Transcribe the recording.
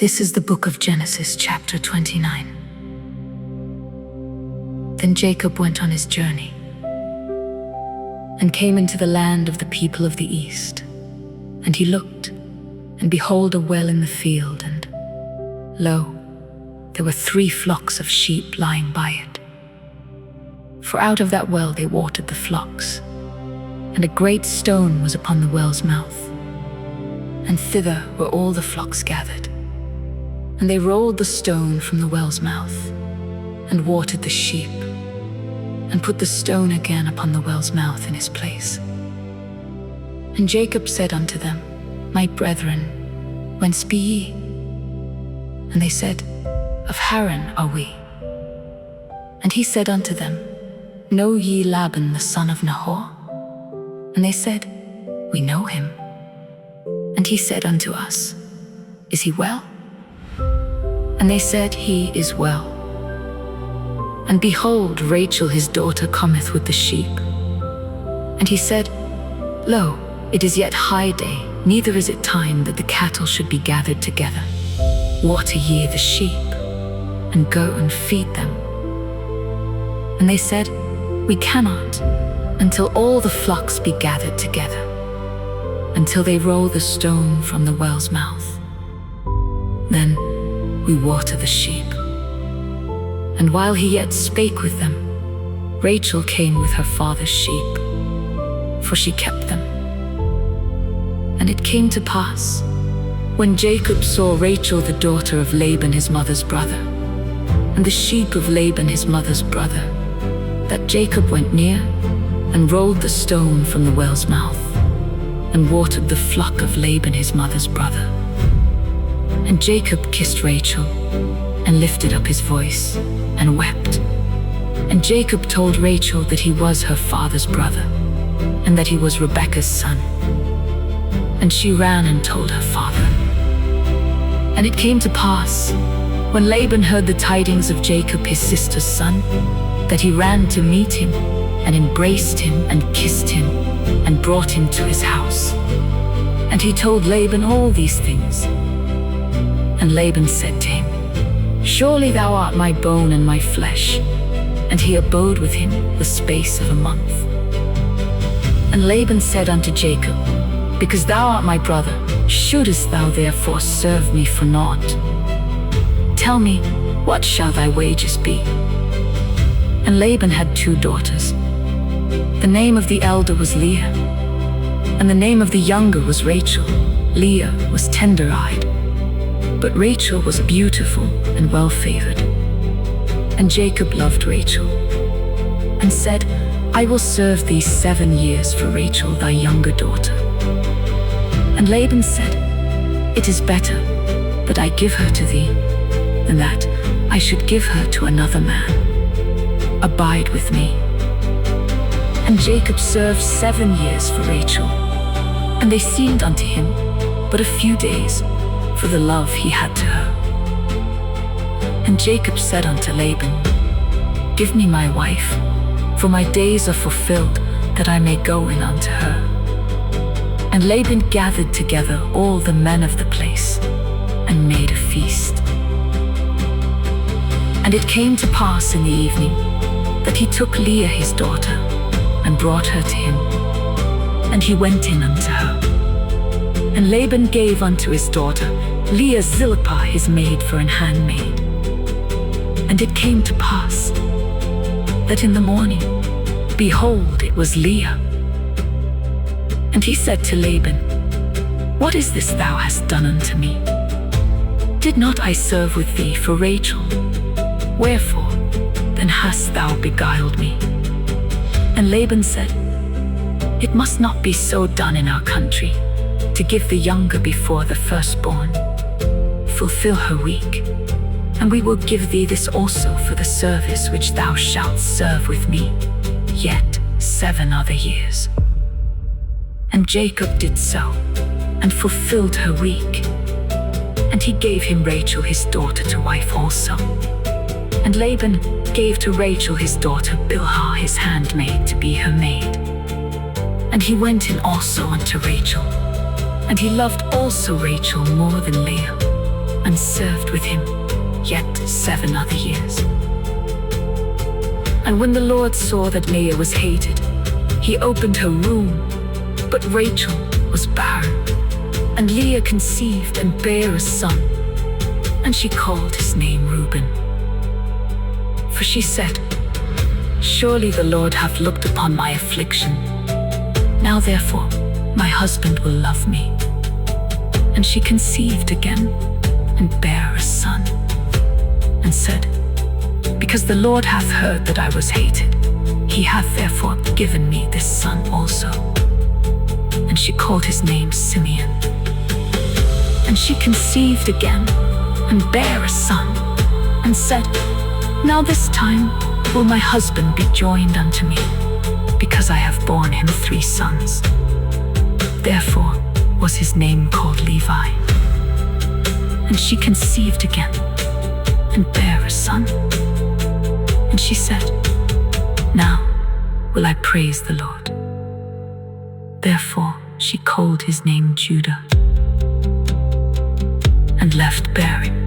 This is the book of Genesis, chapter 29. Then Jacob went on his journey and came into the land of the people of the east. And he looked, and behold, a well in the field, and lo, there were 3 flocks of sheep lying by it. For out of that well they watered the flocks, and a great stone was upon the well's mouth, and thither were all the flocks gathered. And they rolled the stone from the well's mouth, and watered the sheep, and put the stone again upon the well's mouth in his place. And Jacob said unto them, My brethren, whence be ye? And they said, Of Haran are we. And he said unto them, Know ye Laban the son of Nahor? And they said, We know him. And he said unto us, Is he well? And they said, He is well. And behold, Rachel his daughter cometh with the sheep. And he said, Lo, it is yet high day, neither is it time that the cattle should be gathered together. Water ye the sheep, and go and feed them. And they said, We cannot, until all the flocks be gathered together, until they roll the stone from the well's mouth. Then we water the sheep. And while he yet spake with them, Rachel came with her father's sheep, for she kept them. And it came to pass, when Jacob saw Rachel the daughter of Laban his mother's brother, and the sheep of Laban his mother's brother, that Jacob went near, and rolled the stone from the well's mouth, and watered the flock of Laban his mother's brother. And Jacob kissed Rachel, and lifted up his voice, and wept. And Jacob told Rachel that he was her father's brother, and that he was Rebekah's son. And she ran and told her father. And it came to pass, when Laban heard the tidings of Jacob his sister's son, that he ran to meet him, and embraced him, and kissed him, and brought him to his house. And he told Laban all these things. And Laban said to him, Surely thou art my bone and my flesh. And he abode with him the space of a month. And Laban said unto Jacob, Because thou art my brother, shouldest thou therefore serve me for naught? Tell me, what shall thy wages be? And Laban had 2 daughters. The name of the elder was Leah, and the name of the younger was Rachel. Leah was tender-eyed, but Rachel was beautiful and well-favored. And Jacob loved Rachel, and said, I will serve thee 7 years for Rachel thy younger daughter. And Laban said, It is better that I give her to thee, than that I should give her to another man. Abide with me. And Jacob served 7 years for Rachel, and they seemed unto him but a few days, for the love he had to her. And Jacob said unto Laban, Give me my wife, for my days are fulfilled, that I may go in unto her. And Laban gathered together all the men of the place, and made a feast. And it came to pass in the evening, that he took Leah his daughter, and brought her to him. And he went in unto her. And Laban gave unto his daughter Leah Zilpah his maid for an handmaid. And it came to pass, that in the morning, behold, it was Leah. And he said to Laban, What is this thou hast done unto me? Did not I serve with thee for Rachel? Wherefore then hast thou beguiled me? And Laban said, It must not be so done in our country, to give the younger before the firstborn. Fulfill her week, and we will give thee this also for the service which thou shalt serve with me, yet 7 other years. And Jacob did so, and fulfilled her week. And he gave him Rachel his daughter to wife also. And Laban gave to Rachel his daughter Bilhah his handmaid to be her maid. And he went in also unto Rachel, and he loved also Rachel more than Leah. and served with him yet 7 other years. And when the Lord saw that Leah was hated, he opened her womb, but Rachel was barren. And Leah conceived and bare a son, and she called his name Reuben. For she said, "Surely the Lord hath looked upon my affliction. Now therefore my husband will love me." And she conceived again, and bare a son, and said, "Because the Lord hath heard that I was hated, he hath therefore given me this son also." And she called his name Simeon. And she conceived again, and bare a son, and said, "Now this time will my husband be joined unto me, because I have borne him 3 sons." Therefore was his name called Levi. And she conceived again, and bare a son. And she said, "Now will I praise the Lord." Therefore she called his name Judah, and left bearing.